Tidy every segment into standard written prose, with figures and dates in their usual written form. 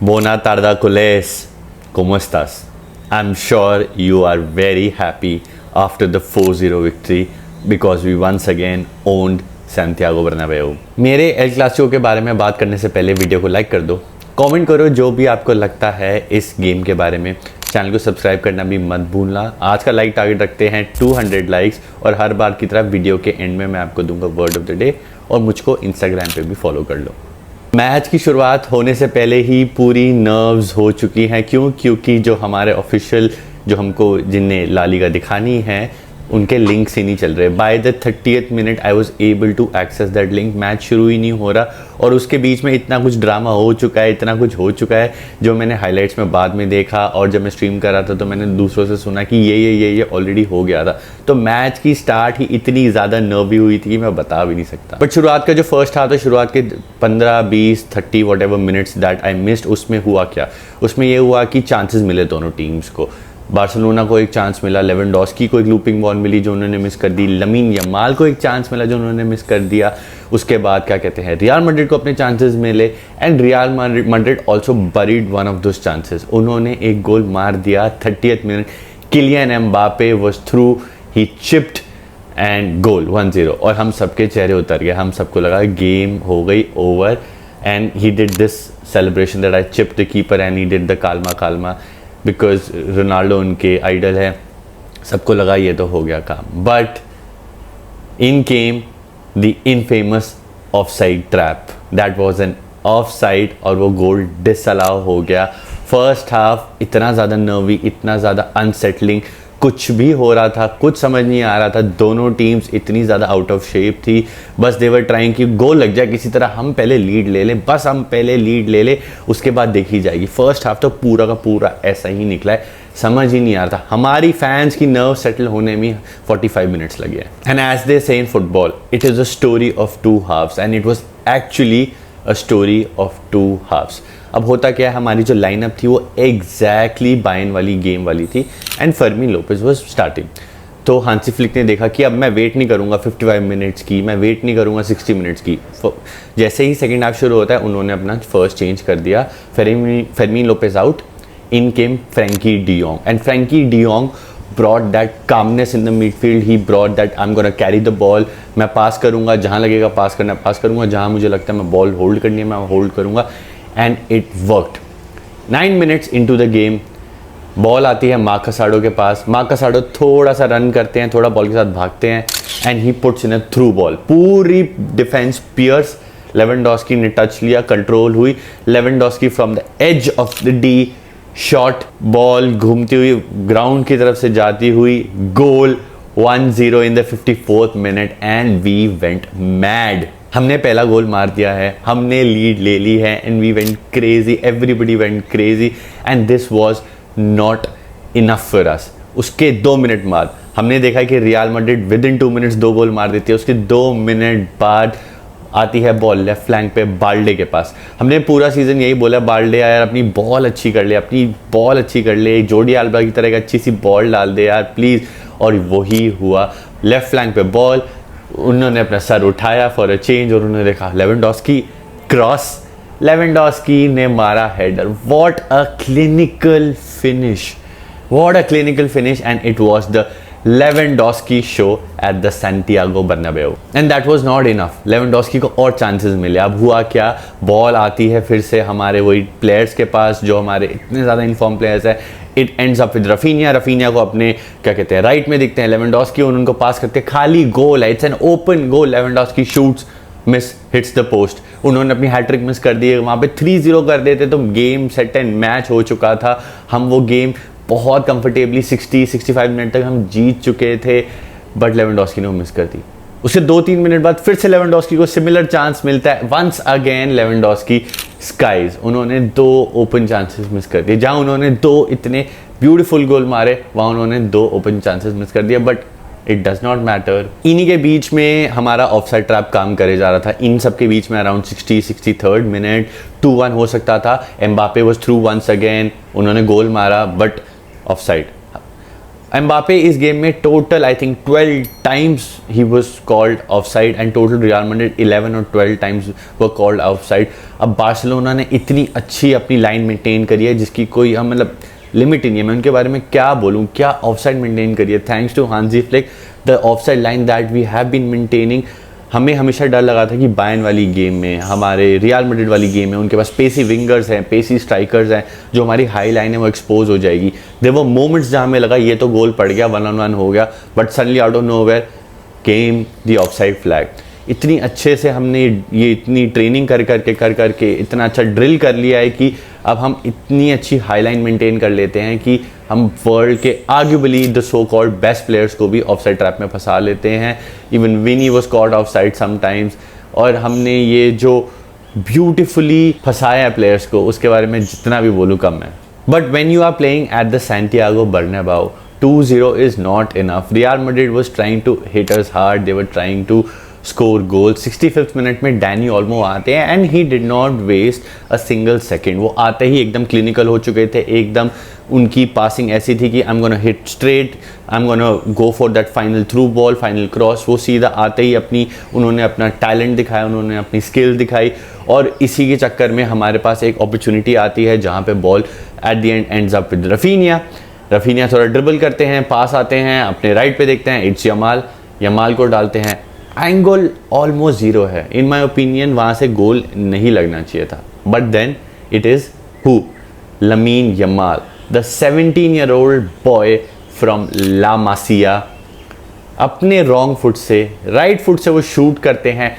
Buona tarde, coles. ¿Cómo estás? I'm sure you are very happy after the 4-0 victory because we once again owned Santiago Bernabeu. मेरे El Clasico के बारे में बात करने से पहले वीडियो को लाइक कर दो, कमेंट करो जो भी आपको लगता है इस गेम के बारे में। चैनल को सब्सक्राइब करना भी मत भूलना। आज का लाइक टारगेट रखते हैं 200 लाइक्स और हर बार की तरह वीडियो के एंड में मैं आपको दूंगा वर्ड ऑफ द डे और मुझको इंस्टाग्राम पे भी फॉलो कर लो। मैच की शुरुआत होने से पहले ही पूरी नर्व्स हो चुकी हैं। क्योंकि जो हमारे ऑफिशियल जो हमको जिन्हें ला लीगा दिखानी है उनके लिंक्स ही नहीं चल रहे। By the 30th minute I was able to access that link. Match शुरू ही नहीं हो रहा और उसके बीच में इतना कुछ ड्रामा हो चुका है, इतना कुछ हो चुका है जो मैंने हाइलाइट्स में बाद में देखा और जब मैं स्ट्रीम कर रहा था तो मैंने दूसरों से सुना कि ये ऑलरेडी हो गया था। तो मैच की स्टार्ट ही इतनी ज़्यादा नर्वी हुई थी कि मैं बता भी नहीं सकता। बट शुरुआत का जो फर्स्ट हाफ था, शुरुआत के 15, 20, 30 what ever minutes that I missed, उसमें हुआ क्या? उसमें ये हुआ कि चांसेस मिले दोनों टीम्स को। बार्सिलोना को एक चांस मिला, लेवेंडोस्की को एक लूपिंग बॉल मिली जो उन्होंने मिस कर दी, लमीन यमाल को एक चांस मिला जो उन्होंने मिस कर दिया। उसके बाद क्या कहते हैं, रियल मैड्रिड को अपने चांसेस मिले and Real Madrid also buried one of those chances. उन्होंने एक गोल मार दिया 30th मिनट। Kylian Mbappe was through, he chipped and goal 1-0 और हम सबके चेहरे उतर गए। हम सबको लगा गेम हो गई over and he did this celebration that I chipped the keeper and he did the calma because Ronaldo उनके आइडल है। सबको लगा ये तो हो गया काम। But in came the infamous offside trap. That was an offside और वो गोल डिसअलाउ हो गया। फर्स्ट हाफ इतना ज़्यादा नर्वी, इतना ज़्यादा अनसेटलिंग, कुछ भी हो रहा था, कुछ समझ नहीं आ रहा था। दोनों टीम्स इतनी ज़्यादा आउट ऑफ शेप थी। बस देवर ट्राइंग कि गोल लग जाए किसी तरह, हम पहले लीड ले लें, बस हम पहले लीड ले लें, उसके बाद देखी जाएगी। फर्स्ट हाफ तो पूरा का पूरा ऐसा ही निकला है, समझ ही नहीं आ रहा था। हमारी फैंस की नर्व सेटल होने में 45 मिनट्स लगे। And as they say in football, it is a story of two halves and it was actually a story of two halves. अब होता क्या है, हमारी जो लाइनअप थी वो एग्जैक्टली बायन वाली गेम वाली थी एंड फर्मीन लोपेज वाज स्टार्टिंग। तो हांसी फ्लिक ने देखा कि अब मैं वेट नहीं करूंगा 55 मिनट्स की, मैं वेट नहीं करूंगा 60 मिनट्स की। जैसे ही सेकेंड हाफ शुरू होता है उन्होंने अपना फर्स्ट चेंज कर दिया। फर्मीन Lopez out, in came Frenkie de Jong and Frenkie de Jong brought that calmness in the midfield. He brought that I'm gonna carry the ball. मैं पास करूँगा, जहाँ लगेगा पास करना पास करूँगा, जहाँ मुझे लगता है मैं बॉल होल्ड करनी है मैं होल्ड करूँगा and it worked. 9 minutes into the game ball आती है मार्क कासाडो के पास। मार्क कासाडो थोड़ा सा रन करते हैं, थोड़ा बॉल के साथ भागते हैं and he puts in a through ball. पूरी डिफेंस पियर्स, लेवेंडोस्की ने टच लिया, कंट्रोल हुई। Lewandowski from the edge of the D shot, ball घूमती हुई ग्राउंड की तरफ से जाती हुई, goal 1-0 in the 54th minute and we went mad. हमने पहला गोल मार दिया है, हमने लीड ले ली है and we went crazy, everybody went crazy and this was not enough for us. उसके 2 मिनट बाद हमने देखा कि रियल मैड्रिड विद इन 2 मिनट्स 2 गोल मार देती है। उसके 2 मिनट बाद आती है बॉल लेफ्ट फ्लैंक पे बाल्डे के पास। हमने पूरा सीजन यही बोला, बाल्डे यार अपनी बॉल अच्छी कर ले, अपनी बॉल अच्छी कर ले, जोडी आल्बा की तरह एक अच्छी सी बॉल डाल दे यार प्लीज़। और वही हुआ, लेफ्ट फ्लैंक पे बॉल, उन्होंने अपना सर उठाया फॉर अ चेंज और उन्होंने देखा लेवेंडोस्की क्रॉस, लेवेंडोस्की ने मारा header. What a clinical finish, what a clinical finish and it was the Lewandowski show at the Santiago Bernabeu and that was not enough. Lewandowski को और chances मिले। अब हुआ क्या, बॉल आती है फिर से हमारे वही प्लेयर्स के पास जो हमारे इतने ज़्यादा इन्फॉर्म प्लेयर्स है। It ends up with Raphinha को अपने क्या कहते हैं राइट में दिखते हैं लेवेंडोस्की, उनको पास करते खाली गोल है, it's an open goal. Lewandowski shoots, miss, hits the post. उन्होंने अपनी हैट्रिक मिस कर दी है, वहाँ पे 3-0 कर देते तो गेम सेट एंड मैच हो चुका था। हम वो गेम बहुत कंफर्टेबली 60-65 मिनट तक हम जीत चुके थे बट लेवेंडोस्की ने वो मिस कर दी। उससे 2-3 मिनट बाद फिर से लेवेंडोस्की को सिमिलर चांस मिलता है। वंस अगेन लेवेंडोस्की स्काइज, उन्होंने 2 ओपन चांसेस मिस कर दिए। जहाँ उन्होंने 2 इतने ब्यूटीफुल गोल मारे वहाँ उन्होंने 2 ओपन चांसेस मिस कर दिया but it does not matter. इन्हीं के बीच में हमारा ऑफसाइड ट्रैप काम करे जा रहा था। इन सब के बीच में अराउंड 63rd मिनट 2-1 हो सकता था। Mbappe was through once again, उन्होंने गोल मारा बट ऑफसाइड। एम्बापे इस गेम में total I think 12 times he was called offside and total real Madrid 11 और 12 टाइम्स वो कॉल्ड ऑफसाइड। अब बार्सिलोना ने इतनी अच्छी अपनी लाइन मेंटेन करी है जिसकी कोई मतलब लिमिट ही नहीं है। मैं उनके बारे में क्या बोलूँ, क्या ऑफसाइड मेंटेन करी है। Thanks to Hansi Flick the offside line that we have been maintaining. हमें हमेशा डर लगा था कि बायर्न वाली गेम में, हमारे रियल मैड्रिड वाली गेम में उनके पास पेसी विंगर्स हैं, पेसी स्ट्राइकर्स हैं, जो हमारी हाई लाइन है वो एक्सपोज हो जाएगी। देयर वर मोमेंट्स जहाँ हमें लगा ये तो गोल पड़ गया, 1-on-1 हो गया, but suddenly out of nowhere came the offside flag. इतनी अच्छे से हमने ये इतनी ट्रेनिंग कर करके इतना अच्छा ड्रिल कर लिया है कि अब हम इतनी अच्छी हाई लाइन मेंटेन कर लेते हैं कि हम वर्ल्ड के arguably the so called best players को भी ऑफसाइड ट्रैप में फंसा लेते हैं। Even Vini was called offside sometimes. और हमने ये जो ब्यूटिफुली फंसाया है प्लेयर्स को, उसके बारे में जितना भी बोलूँ कम है। But when you are playing at the Santiago Bernabeu 2-0 is not enough. Real Madrid was trying to hit us hard. They were trying to score goals. 65th minute में डैनी ओल्मो आते हैं and he did not waste a single second. वो आते ही एकदम clinical हो चुके थे, एकदम उनकी पासिंग ऐसी थी कि I'm gonna hit straight, I'm gonna go for that final through ball, final cross. वो सीधा आते ही उन्होंने अपना टैलेंट दिखाया, उन्होंने अपनी स्किल दिखाई और इसी के चक्कर में हमारे पास एक अपॉर्चुनिटी आती है जहाँ पे ball at the end ends up with Raphinha थोड़ा ड्रिबल करते हैं, पास आते हैं, अपने राइट पे देखते हैं, इट्स यमाल को डालते हैं। एंगल ऑलमोस्ट 0 है। इन माय ओपिनियन वहाँ से गोल नहीं लगना चाहिए था, but then it is who, Lamine Yamal, the 17-year-old boy from La Masia. अपने रॉन्ग फुट से, राइट फुट से वो शूट करते हैं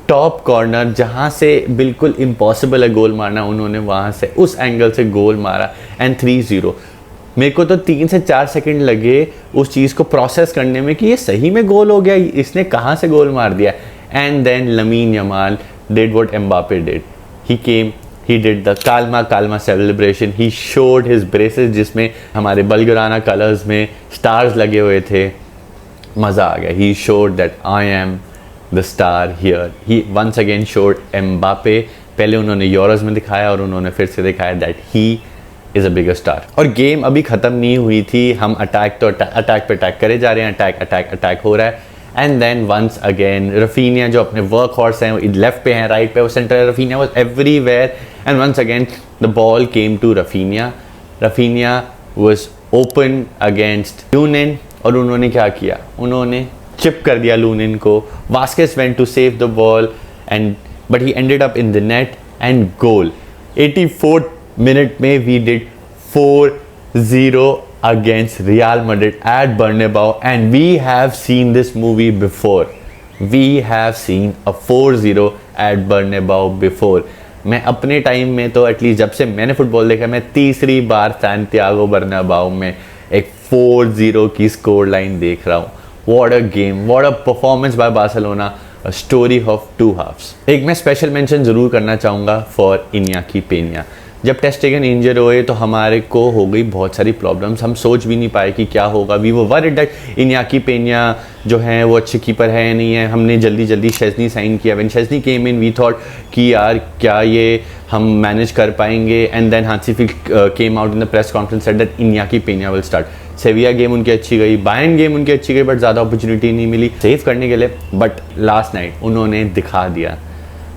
टॉप कॉर्नर, जहाँ से बिल्कुल इम्पॉसिबल है गोल मारना, उन्होंने वहाँ से उस एंगल से गोल मारा एंड 3-0। मेरे को तो 3 से 4 सेकंड लगे उस चीज़ को प्रोसेस करने में कि ये सही में गोल हो गया, इसने कहाँ से गोल मार दिया। And then Lamine Yamal did what Mbappe did, he came, he did the calma celebration, he showed his braces जिसमें हमारे बलगराना कलर्स में स्टार्स लगे हुए थे। मज़ा आ गया। He showed that I am the star here. He once again showed Mbappe. पहले उन्होंने यूरोज में दिखाया और उन्होंने फिर से दिखाया that he is a bigger star. और गेम अभी ख़त्म नहीं हुई थी, हम अटैक पे अटैक करे जा रहे हैं, अटैक हो रहा है। And then once again Raphinha जो अपने वर्क हॉर्स हैं, वो लेफ्ट पे हैं, राइट पे वो सेंटर है, Raphinha was everywhere and once again the ball came to Raphinha was open against Lunin और उन्होंने क्या किया, उन्होंने चिप कर दिया लूनिन को। Vazquez went to save the ball and but he ended up in the net and goal. 84th minute में we did 4-0 against Real Madrid at Bernabeu and we have seen this movie before. We have seen a 4-0 at Bernabeu before. मैं अपने time में तो at least जब से मैंने football देखा, मैं तीसरी बार सैंटियागो बर्नाबाउ में एक 4-0 की स्कोर लाइन देख रहा हूँ। What a game, what a performance by Barcelona, a story of two halves. एक मैं स्पेशल मेंशन ज़रूर करना चाहूँगा फॉर इनियाकी पेनिया। जब टेर स्टेगन इंजर हुए तो हमारे को हो गई बहुत सारी प्रॉब्लम्स, हम सोच भी नहीं पाए कि क्या होगा। वी वो वरीड दैट इनियाकी पेनिया जो हैं वो अच्छे कीपर है या नहीं है। हमने जल्दी शेज़नी साइन किया। When Szczesny came in we thought कि यार क्या ये हम मैनेज कर पाएंगे। And then Hansi Flick came out in the press conference said that Inaki Pena will start. Sevilla game उनकी अच्छी गई, बायर्न गेम उनकी अच्छी गई, बट ज़्यादा अपॉर्चुनिटी नहीं मिली सेव करने के लिए। बट लास्ट नाइट उन्होंने दिखा दिया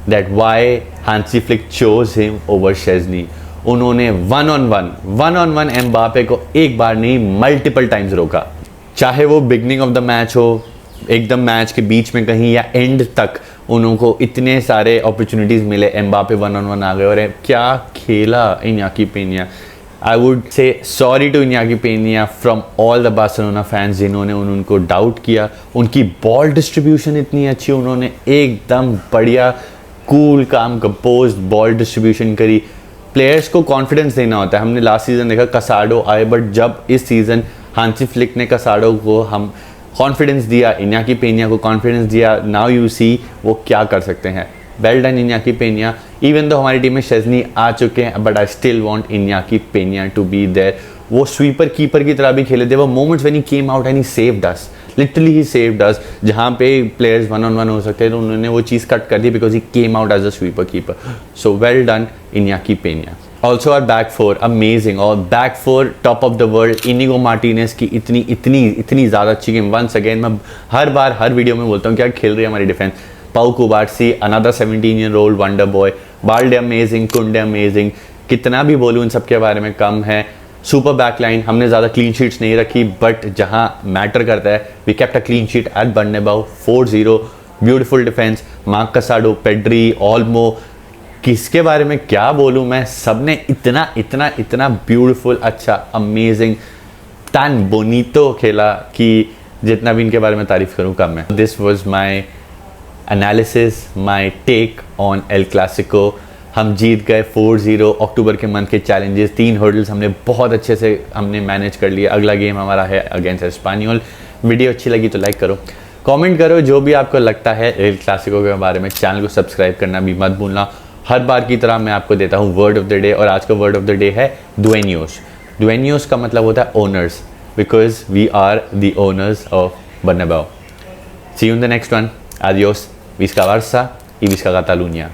that why Hansi Flick chose him over Szczesny. उन्होंने 1-on-1 एम्बापे को एक बार नहीं मल्टीपल टाइम्स रोका, चाहे वो बिगनिंग ऑफ द मैच हो, एकदम मैच के बीच में कहीं, या एंड तक उनको इतने सारे अपॉर्चुनिटीज़ मिले। एम्बापे 1-on-1 आ गए और क्या खेला Inaki Pena. I would say sorry to Inaki Pena from all the Barcelona fans जिन्होंने उनको डाउट किया। उनकी बॉल डिस्ट्रीब्यूशन इतनी अच्छी, उन्होंने एकदम बढ़िया कूल काम कंपोज्ड बॉल डिस्ट्रीब्यूशन करी। प्लेयर्स को कॉन्फिडेंस देना होता है। हमने लास्ट सीज़न देखा कसाडो आए, बट जब इस सीज़न हांसी फ्लिक ने कसाडो को हम कॉन्फिडेंस दिया, इनियाकी पेनिया को कॉन्फिडेंस दिया, नाउ यू सी वो क्या कर सकते हैं। Well done Inaki Pena. Even though हमारी टीम में शेज़नी आ चुके हैं, but I still want Inaki Pena to be there. वो स्वीपर कीपर की तरह भी खेले थे। वो moments when he came out and he saved us, literally he saved us. जहाँ पे प्लेयर्स 1-on-1 हो सकते हैं तो उन्होंने वो चीज़ कट कर दी because he came out as a sweeper keeper. So well done Inaki Pena. Also our back four amazing, और back four top of the world. Inigo Martinez की इतनी ज़्यादा अच्छी गेम। वंस अगेन मैं हर वीडियो में बोलता हूँ क्या खेल रही है हमारी डिफेंस। पाउ कुबार्सी another 17-year-old wonder boy. Balde amazing, कुंडे अमेजिंग, कितना भी बोलूँ इन सब के बारे में कम है। सुपर बैकलाइन, हमने ज़्यादा क्लीन शीट्स नहीं रखी, बट जहाँ मैटर करता है we kept a clean sheet at Bernabeu 4-0। Beautiful defence, Marc Casado, Pedri, Olmo, किसके बारे में क्या बोलूँ मैं, सबने इतना ब्यूटीफुल, अच्छा, अमेजिंग, टैन बोनीतो खेला कि जितना भी इनके बारे में तारीफ करूँ कम है। This was my analysis, my take on El Clasico. हम जीत गए 4-0। अक्टूबर के मंथ के चैलेंजेस, 3 हर्डल्स हमने बहुत अच्छे से मैनेज कर लिया। अगला गेम हमारा है अगेंस्ट एस्पानियोल। वीडियो अच्छी लगी तो लाइक करो, कमेंट करो जो भी आपको लगता है एल क्लासिको के बारे में। चैनल को सब्सक्राइब करना भी मत भूलना। हर बार की तरह मैं आपको देता हूँ वर्ड ऑफ द डे, और आज का वर्ड ऑफ द डे है दुएनियोस। दुएनियोस का मतलब होता है owners, because we are the owners of Bernabeu. See you in the next one. Adiós, Visca Barça y Visca Catalunya.